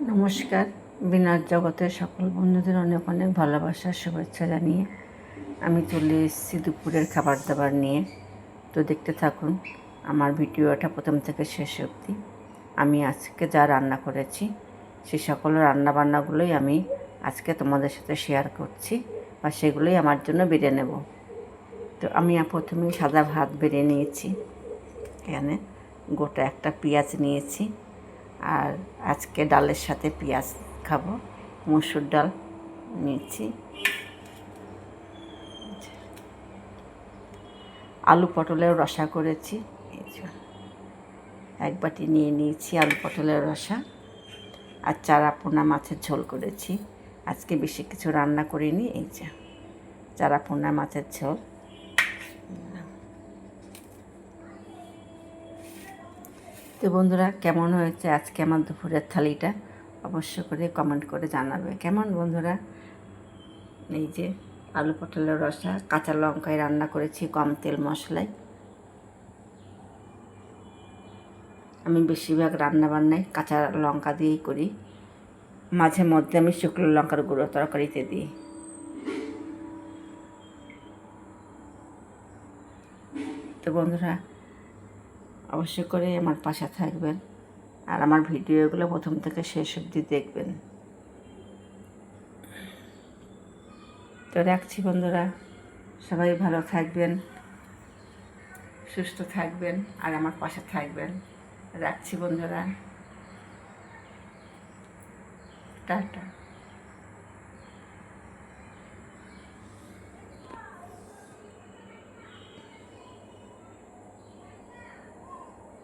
নমস্কার। বিনার জগতের সকল বন্ধুদের অনেক অনেক ভালোবাসার শুভেচ্ছা জানিয়ে আমি চলে এসেছি দুপুরের খাবার দাবার নিয়ে। তো দেখতে থাকুন আমার ভিডিওটা প্রথম থেকে শেষ অবধি। আমি আজকে যা রান্না করেছি সে সকল রান্নাবান্নাগুলোই আমি আজকে তোমাদের সাথে শেয়ার করছি, বা সেগুলোই আমার জন্য বেড়ে নেব। তো আমি প্রথমেই সাদা ভাত বেড়ে নিয়েছি, এখানে গোটা একটা পেঁয়াজ নিয়েছি, আর আজকে ডালের সাথে পেঁয়াজ খাবো। মসুর ডাল নিয়েছি, আলু পটলের রসা করেছি, এক বাটি নিয়ে নিয়েছি আলু পটলের রসা, আর চারা পোনা মাছের ঝোল করেছি। আজকে বেশি কিছু রান্না করিনি, এই যে চারা পোনা মাছের ঝোল। তো বন্ধুরা, কেমন হয়েছে আজকে আমার দুপুরের থালিটা অবশ্য করে কমেন্ট করে জানাবে কেমন বন্ধুরা। এই যে আলু পটলের রসা কাঁচা লঙ্কায় রান্না করেছি, কম তেল মশলায়। আমি বেশিরভাগ রান্নাবান্নায় কাঁচা লঙ্কা দিয়েই করি, মাঝে মধ্যে আমি শুকনো লঙ্কার গুঁড়ো তরকারিতে দিই। তো বন্ধুরা, অবশ্যই করে আমার পাশে থাকবেন আর আমার ভিডিওগুলো প্রথম থেকে শেষ অবধি দেখবেন। তো রাখছি বন্ধুরা, সবাই ভালো থাকবেন, সুস্থ থাকবেন আর আমার পাশে থাকবেন। রাখছি বন্ধুরা, টাটা।